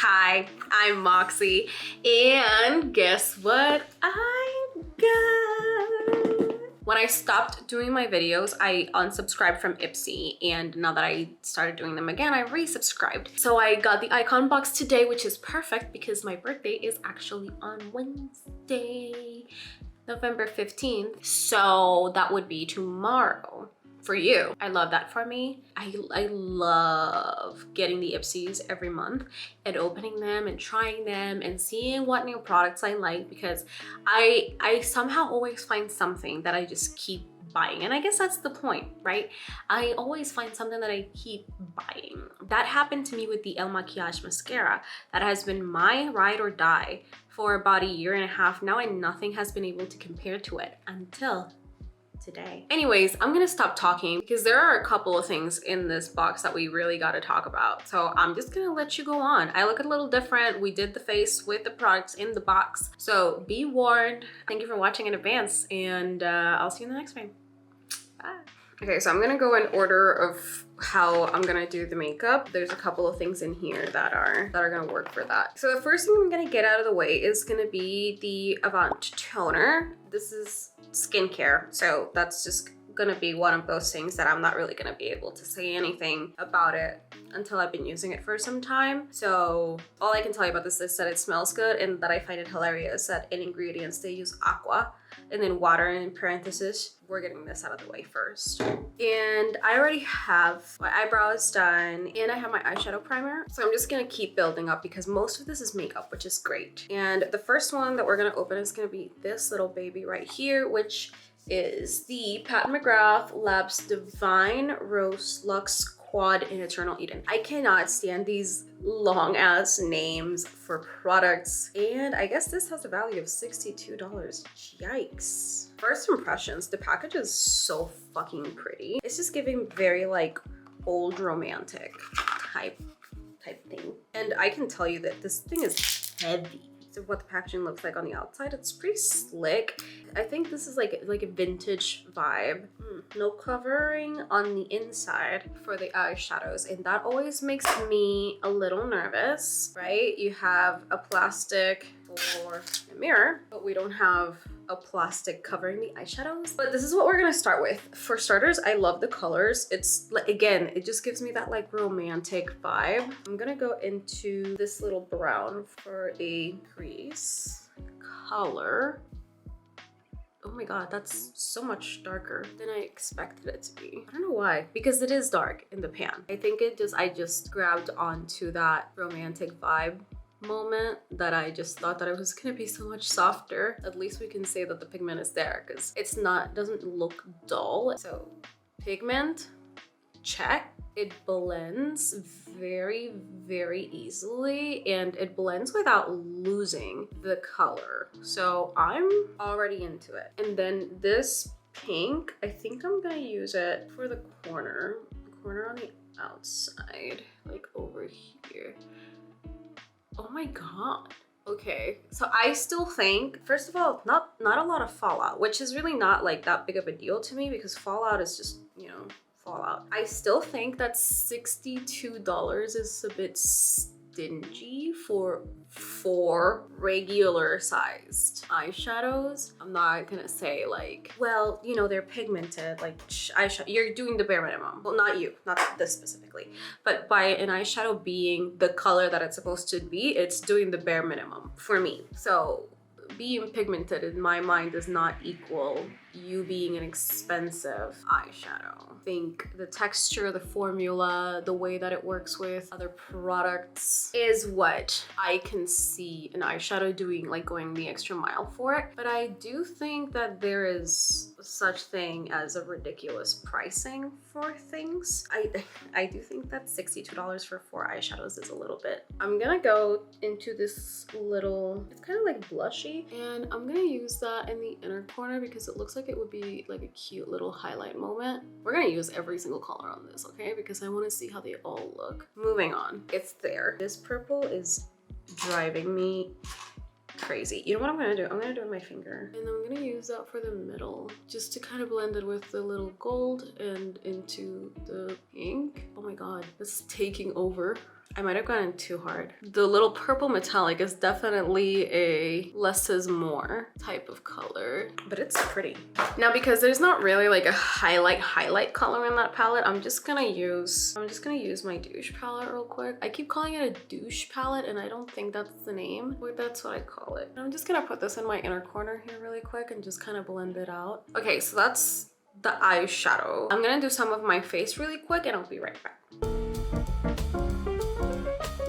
Hi, I'm Moxie, and guess what I got? When I stopped doing my videos, I unsubscribed from Ipsy, and now that I started doing them again, I resubscribed. So I got the icon box today, which is perfect because my birthday is actually on Wednesday, November 15th. So that would be tomorrow. For you. I love that for me. I love getting the Ipsys every month and opening them and trying them and seeing what new products I like, because I somehow always find something that I just keep buying, and I guess that's the point, right? I always find something that I keep buying. That happened to me with the El Maquillage mascara. That has been my ride or die for about a year and a half now, and nothing has been able to compare to it until today. Anyways, I'm gonna stop talking because there are a couple of things in this box that we really got to talk about. So I'm just gonna let you go on. I look a little different. We did the face with the products in the box. So be warned. Thank you for watching in advance, and I'll see you in the next one. Bye. Okay, so I'm gonna go in order of how I'm gonna do the makeup. There's a couple of things in here that are gonna work for that. So the first thing I'm gonna get out of the way is gonna be the Avant toner. This is skincare, so that's just gonna be one of those things that I'm not really gonna be able to say anything about it until I've been using it for some time. So all I can tell you about this is that it smells good, and that I find it hilarious that in ingredients they use aqua and then water in parentheses. We're getting this out of the way first. And I already have my eyebrows done, and I have my eyeshadow primer. So I'm just gonna keep building up because most of this is makeup, which is great. And the first one that we're gonna open is gonna be this little baby right here, which is the Pat McGrath Labs Divine Rose Luxe Quad in Eternal Eden. I cannot stand these long ass names for products, and I guess this has a value of $62. Yikes. First impressions, the package is so fucking pretty. It's just giving very like old romantic type thing. And I can tell you that this thing is heavy. So what the packaging looks like on the outside, it's pretty slick. I think this is like a vintage vibe. No covering on the inside for the eyeshadows, and that always makes me a little nervous, right? You have a plastic for a mirror, but we don't have a plastic covering the eyeshadows. But this is what we're gonna start with. For starters, I love the colors. It's like, again, it just gives me that like romantic vibe. I'm gonna go into this little brown for a crease color. Oh my god, that's so much darker than I expected it to be. I don't know why, because it is dark in the pan. I think I just grabbed onto that romantic vibe moment that I just thought that it was gonna be so much softer. At least we can say that the pigment is there, because it's not, doesn't look dull. So pigment, check. It blends very, very easily, and it blends without losing the color. So I'm already into it. And then this pink, I think I'm gonna use it for the corner on the outside, like over here. Oh my god. Okay, so I still think, first of all, not a lot of fallout, which is really not like that big of a deal to me, because fallout is just, you know, fallout. I still think that $62 is a bit stingy for 4 regular sized eyeshadows. I'm not gonna say like, well, you know, they're pigmented, like eyeshadow, you're doing the bare minimum. Well, not you, not this specifically, but by an eyeshadow being the color that it's supposed to be, it's doing the bare minimum for me. So being pigmented in my mind does not equal you being an expensive eyeshadow. I think the texture, the formula, the way that it works with other products is what I can see an eyeshadow doing, like going the extra mile for it. But I do think that there is such thing as a ridiculous pricing for things. I do think that $62 for 4 eyeshadows is a little bit. I'm gonna go into this little, it's kind of like blushy, and I'm gonna use that in the inner corner because it looks like it would be like a cute little highlight moment. We're gonna use every single color on this, okay? Because I want to see how they all look. Moving on, it's there. This purple is driving me crazy. You know what I'm gonna do? I'm gonna do it with my finger, and I'm gonna use that for the middle just to kind of blend it with the little gold and into the pink. Oh my god, this is taking over. I might have gone in too hard. The little purple metallic is definitely a less is more type of color, but it's pretty. Now, because there's not really like a highlight color in that palette, I'm just gonna use my douche palette real quick. I keep calling it a douche palette and I don't think that's the name, but that's what I call it. I'm just gonna put this in my inner corner here really quick and just kind of blend it out. Okay, so that's the eyeshadow. I'm gonna do some of my face really quick and I'll be right back.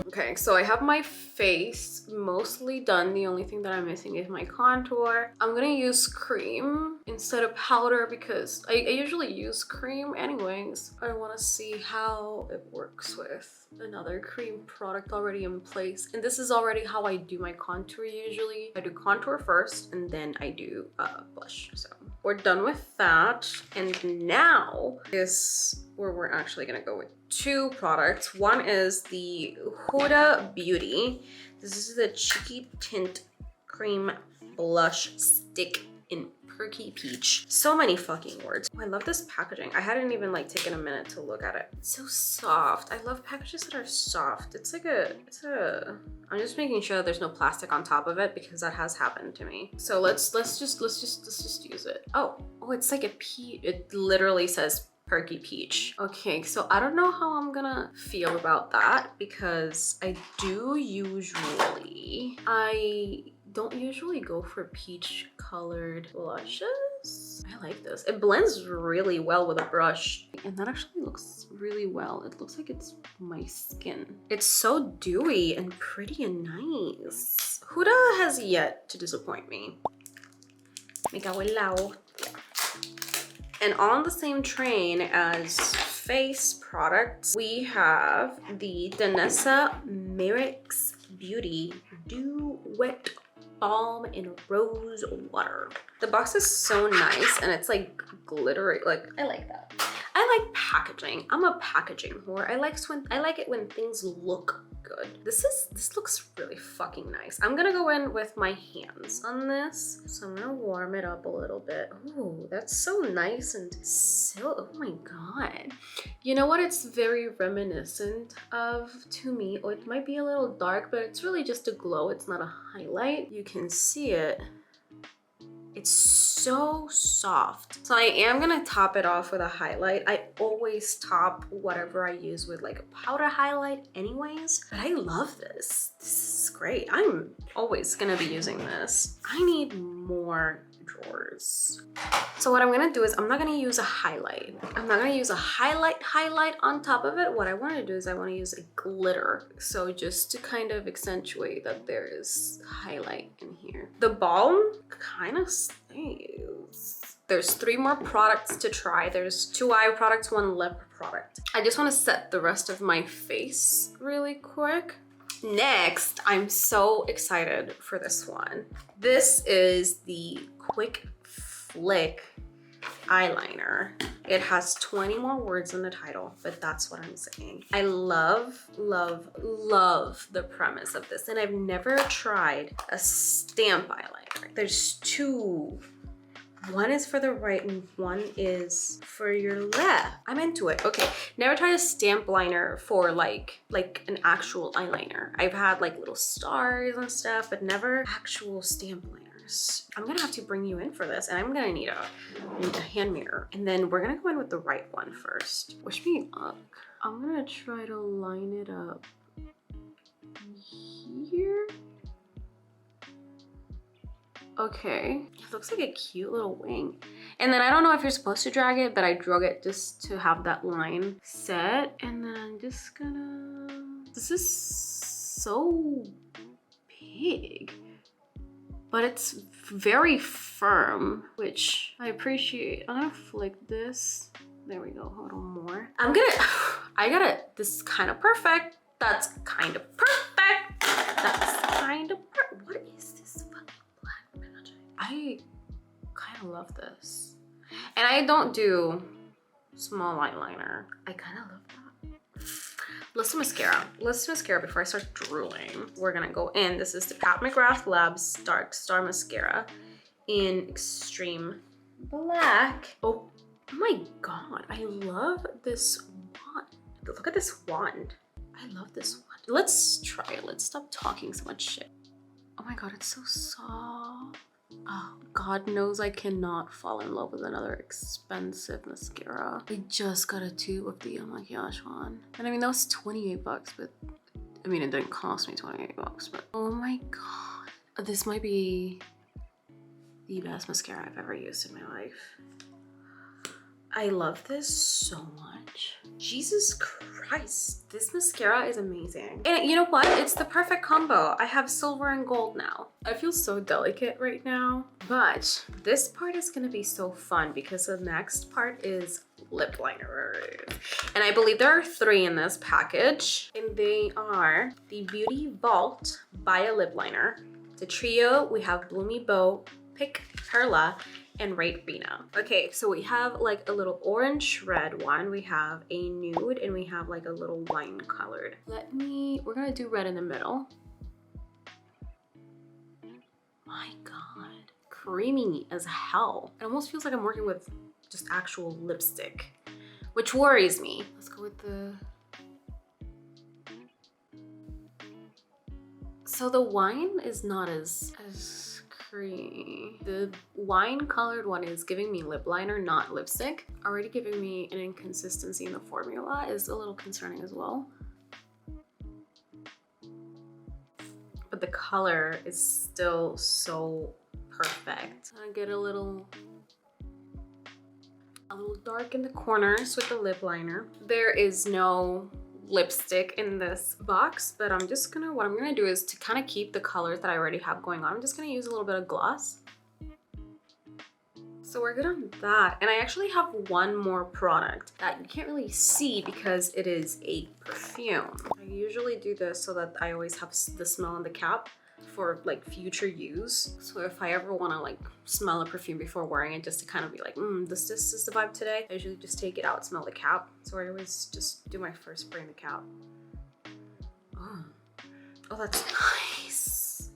Okay, so I have my face mostly done. The only thing that I'm missing is my contour. I'm gonna use cream instead of powder because I usually use cream anyways. I wanna see how it works with another cream product already in place. And this is already how I do my contour usually. I do contour first and then I do blush. So we're done with that. And now is where we're actually gonna go with two products. One is the Huda Beauty. This is the Cheeky Tint Cream Blush Stick in Perky Peach. So many fucking words. Oh, I love this packaging. I hadn't even like taken a minute to look at it. It's so soft. I love packages that are soft. It's like I'm just making sure that there's no plastic on top of it because that has happened to me. So let's just use it. Oh, it's like a peach. It literally says Perky Peach. Okay, so I don't know how I'm gonna feel about that because I don't usually go for peach colored blushes. I like this. It blends really well with a brush and that actually looks really well. It looks like it's my skin. It's so dewy and pretty and nice. Huda has yet to disappoint me. Me cago en la hostia. And on the same train as face products, we have the Danessa Myricks Beauty Dew Wet Balm in Rose Water. The box is so nice and it's like glittery. Like, I like that. I like packaging. I'm a packaging whore. I like it when things look good. This looks really fucking nice. I'm gonna go in with my hands on this. So I'm gonna warm it up a little bit. Ooh, that's so nice and so, oh my God. You know what it's very reminiscent of to me? Oh, it might be a little dark, but it's really just a glow. It's not a highlight. You can see it. It's so soft. So I am gonna top it off with a highlight. I always top whatever I use with like a powder highlight anyways, but I love this. This is great. I'm always gonna be using this. I need more drawers. So what I'm gonna do is I'm not gonna use a highlight. I'm not gonna use a highlight on top of it. What I wanna do is I wanna use a glitter. So just to kind of accentuate that there is highlight in here. The balm kind of stays. There's 3 more products to try. There's 2 eye products, 1 lip product. I just wanna set the rest of my face really quick. Next, I'm so excited for this one. This is the Quick Flick eyeliner. It has 20 more words in the title, but that's what I'm saying. I love the premise of this, and I've never tried a stamp eyeliner. There's 2. One is for the right and one is for your left. I'm into it. Okay, never tried a stamp liner for like an actual eyeliner. I've had like little stars and stuff, but never actual stamp liners. I'm gonna have to bring you in for this, and I'm gonna need a hand mirror. And then we're gonna go in with the right one first. Wish me luck. I'm gonna try to line it up here. Okay, it looks like a cute little wing. And then I don't know if you're supposed to drag it, but I drug it just to have that line set. And then I'm just gonna, this is so big, but it's very firm, which I appreciate. I'm gonna flick this. There we go, hold on more. This is kind of perfect. That's kind of perfect. That's kind of perfect. What is this fucking black magic? I kind of love this. And I don't do small eyeliner. I kind of love that. Let's do mascara. Let's do mascara before I start drooling. We're gonna go in. This is the Pat McGrath Labs Dark Star Mascara in Extreme Black. Oh my God, I love this wand. Look at this wand. I love this one. Let's try it. Let's stop talking so much shit. Oh my god, it's so soft. Oh, God knows I cannot fall in love with another expensive mascara. I just got a tube of the Oh My Gosh one. And I mean, that was 28 bucks, but I mean, it didn't cost me 28 bucks, but oh my god. This might be the best mascara I've ever used in my life. I love this so much. Jesus Christ, this mascara is amazing. And you know what? It's the perfect combo. I have silver and gold now. I feel so delicate right now, but this part is gonna be so fun because the next part is lip liner. And I believe there are 3 in this package, and they are the Beauty Vault Baya lip liner. The trio, we have Bloomy Bow, Pick Perla, and Rina. Okay, so we have like a little orange red one, we have a nude, and we have like a little wine colored. We're gonna do red in the middle. My god, creamy as hell. It almost feels like I'm working with just actual lipstick, which worries me. Let's go with the... So the wine is not as creamy. The wine colored one is giving me lip liner, not lipstick. Already giving me an inconsistency in the formula is a little concerning as well. But the color is still so perfect. I get a little dark in the corners with the lip liner. There is no lipstick in this box, but what I'm gonna do is to kind of keep the colors that I already have going on. I'm just gonna use a little bit of gloss. So we're good on that. And I actually have one more product that you can't really see because it is a perfume. I usually do this so that I always have the smell in the cap for like future use. So if I ever want to like smell a perfume before wearing it, just to kind of be like, this is the vibe today, I usually just take it out, smell the cap. So I always just do my first spray in the cap. Oh, that's nice.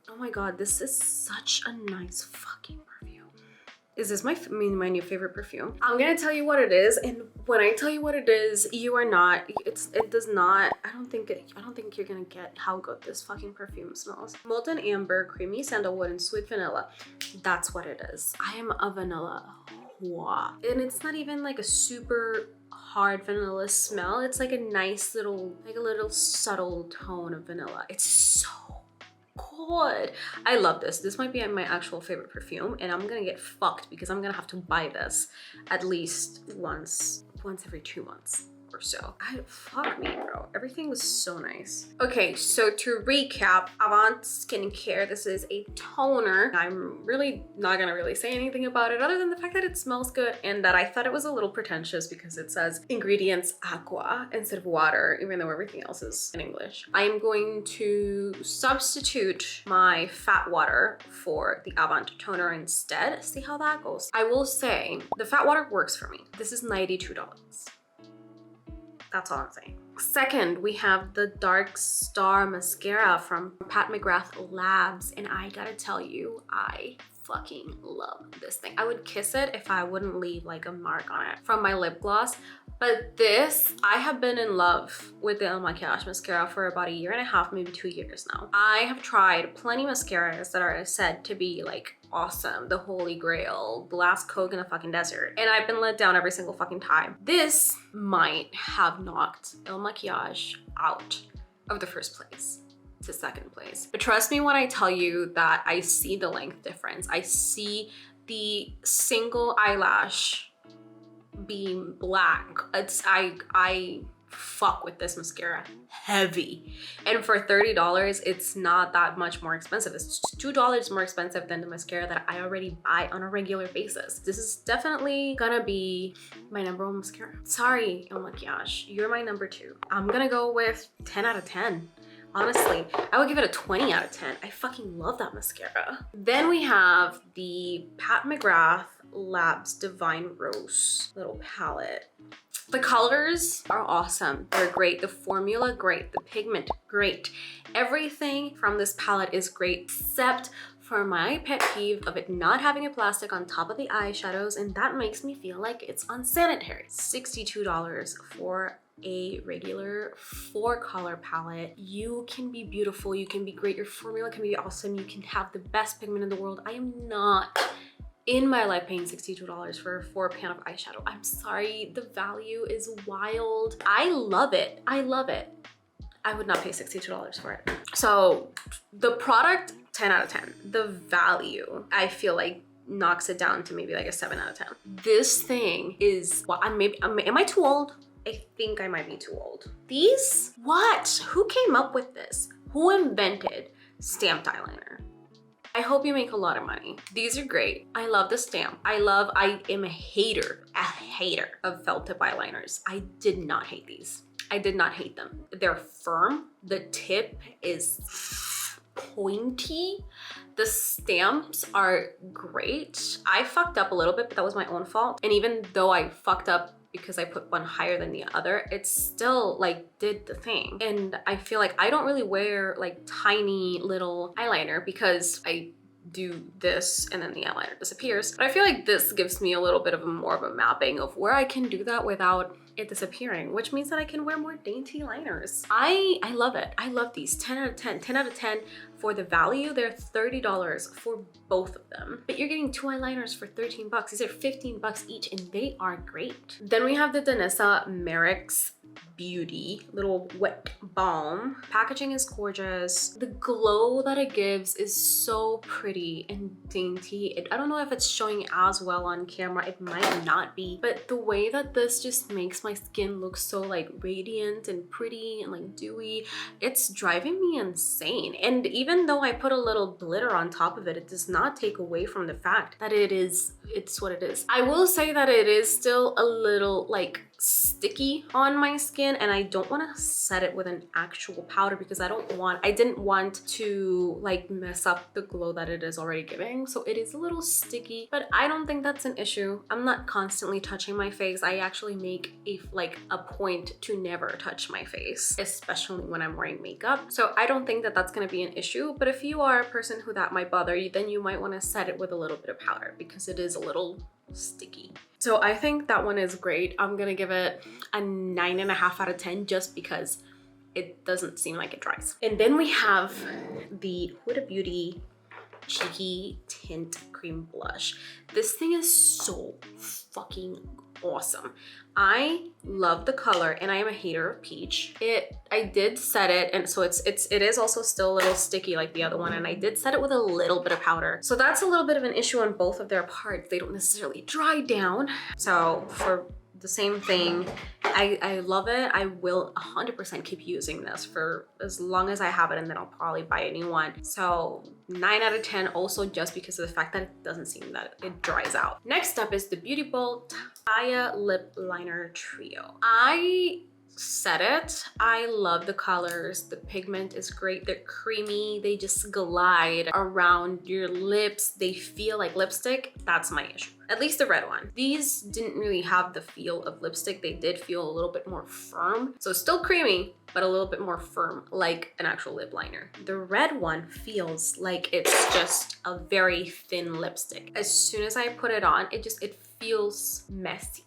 Oh my god, this is such a nice fucking perfume. Is this my new favorite perfume? I'm gonna tell you what it is, and when I tell you what it is, you are not, it does not, I don't think you're gonna get how good this fucking perfume smells. Molten amber, creamy sandalwood, and sweet vanilla. That's what it is. I am a vanilla whore. And it's not even like a super hard vanilla smell. It's like a nice little, like a little subtle tone of vanilla. It's so good. I love this. This might be my actual favorite perfume, and I'm gonna get fucked because I'm gonna have to buy this at least once every 2 months or so. Fuck me, bro. Everything was so nice. Okay, so to recap, Avant skincare. This is a toner. I'm really not gonna really say anything about it other than the fact that it smells good and that I thought it was a little pretentious because it says ingredients aqua instead of water, even though everything else is in English. I am going to substitute my fat water for the Avant toner instead. See how that goes. I will say the fat water works for me. This is $92. That's all I'm saying. Second, we have the Dark Star Mascara from Pat McGrath Labs, and I gotta tell you, I fucking love this thing. I would kiss it if I wouldn't leave like a mark on it from my lip gloss. But this, I have been in love with the Oh My Gosh mascara for about 1.5 years, maybe 2 years now. I have tried plenty mascaras that are said to be like awesome, the holy grail, the last Coke in the fucking desert, and I've been let down every single fucking time. This might have knocked Il Makiage out of the first place to second place. But trust me when I tell you that I see the length difference. I see the single eyelash being black. I fuck with this mascara heavy, and for $30 it's not that much more expensive. It's $2 more expensive than the mascara that I already buy on a regular basis. This is definitely gonna be my #1 mascara. Sorry, Il Makiage, you're my #2. I'm gonna go with 10 out of 10. Honestly, I would give it a 20 out of 10. I fucking love that mascara. Then we have the Pat McGrath Labs Divine Rose little palette. The colors are awesome. They're great. The formula, great. The pigment, great. Everything from this palette is great except for my pet peeve of it not having a plastic on top of the eyeshadows, and that makes me feel like it's unsanitary. $62 for a regular 4-color palette. You can be beautiful, you can be great, your formula can be awesome, you can have the best pigment in the world. I am not in my life paying $62 for a 4-pan of eyeshadow. I'm sorry, the value is wild. I love it, I love it. I would not pay $62 for it. So the product, 10 out of 10. The value, I feel like knocks it down to maybe like a 7 out of 10. This thing is, well, am I too old? I think I might be too old. These, what? Who came up with this? Who invented stamped eyeliner? I hope you make a lot of money. These are great. I love the stamp. I am a hater of felt tip eyeliners. I did not hate these. I did not hate them. They're firm. The tip is pointy. The stamps are great. I fucked up a little bit, but that was my own fault. And even though I fucked up because I put one higher than the other, it still like did the thing. And I feel like I don't really wear like tiny little eyeliner because I do this and then the eyeliner disappears. But I feel like this gives me a little bit of more of a mapping of where I can do that without it disappearing, which means that I can wear more dainty liners. I love it. I love these. 10 out of 10. 10 out of 10 for the value. They're $30 for both of them, but you're getting 2 eyeliners for 13 bucks. These are 15 bucks each and they are great. Then we have the Danessa Myricks Beauty little wet balm. Packaging is gorgeous. The glow that it gives is so pretty and dainty. I don't know if it's showing as well on camera. It might not be, but the way that this just makes my skin look so like radiant and pretty and like dewy, it's driving me insane. And even though I put a little glitter on top of it, it does not take away from the fact that it's what it is. I will say that it is still a little like sticky on my skin, and I don't want to set it with an actual powder because I didn't want to like mess up the glow that it is already giving. So it is a little sticky, but I don't think that's an issue. I'm not constantly touching my face. I actually make a point to never touch my face, especially when I'm wearing makeup. So I don't think that that's going to be an issue. But if you are a person who that might bother you, then you might want to set it with a little bit of powder because it is a little sticky. So I think that one is great. I'm gonna give it a 9.5 out of 10 just because it doesn't seem like it dries. And then we have the Huda Beauty Cheeky Tint Cream Blush. This thing is so fucking awesome. I love the color and I am a hater of peach. I did set it, and so it is also still a little sticky like the other one, and I did set it with a little bit of powder. So that's a little bit of an issue on both of their parts. They don't necessarily dry down. So for the same thing, I love it. I will 100% keep using this for as long as I have it, and then I'll probably buy a new one. So 9 out of 10 also just because of the fact that it doesn't seem that it dries out. Next up is the Beauty Bold Baya Lip Liner Trio. I set it. I love the colors. The pigment is great. They're creamy. They just glide around your lips. They feel like lipstick. That's my issue. At least the red one. These didn't really have the feel of lipstick. They did feel a little bit more firm. So still creamy, but a little bit more firm, like an actual lip liner. The red one feels like it's just a very thin lipstick. As soon as I put it on, it feels messy.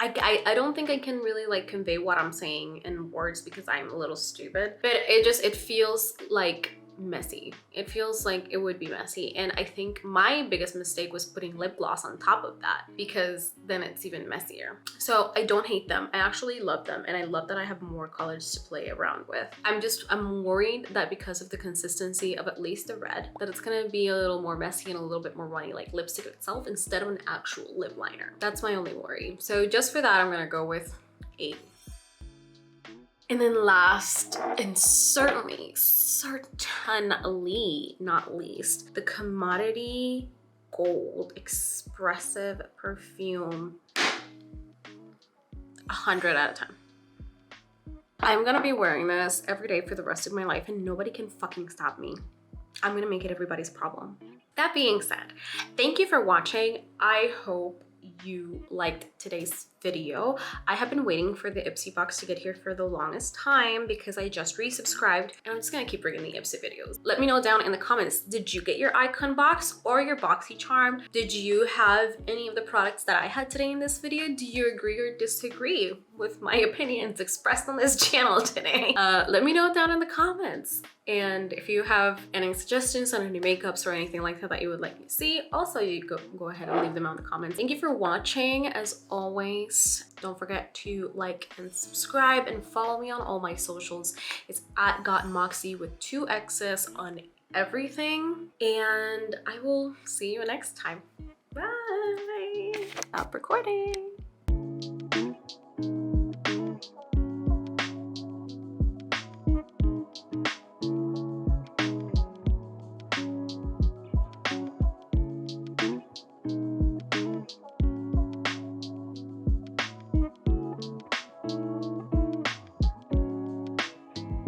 I don't think I can really like convey what I'm saying in words because I'm a little stupid, but it feels like messy. It feels like it would be messy. And I think my biggest mistake was putting lip gloss on top of that because then it's even messier. So I don't hate them. I actually love them. And I love that I have more colors to play around with. I'm worried that because of the consistency of at least the red, that it's gonna be a little more messy and a little bit more runny like lipstick itself instead of an actual lip liner. That's my only worry. So just for that, I'm gonna go with 8. And then last, and certainly not least, the Commodity Gold Expressive Perfume. 100 out of 10. I'm gonna be wearing this every day for the rest of my life and nobody can fucking stop me. I'm gonna make it everybody's problem. That being said, thank you for watching. I hope you liked today's video. I have been waiting for the Ipsy box to get here for the longest time because I just resubscribed and I'm just gonna keep bringing the Ipsy videos. Let me know down in the comments, did you get your icon box or your Boxycharm? Did you have any of the products that I had today in this video? Do you agree or disagree? with my opinions expressed on this channel today. Let me know down in the comments. And if you have any suggestions on any makeups or anything like that that you would like me to see, also you go ahead and leave them out in the comments. Thank you for watching. As always, don't forget to like and subscribe and follow me on all my socials. It's at @GotMoxie with 2 X's on everything. And I will see you next time. Bye. Stop recording.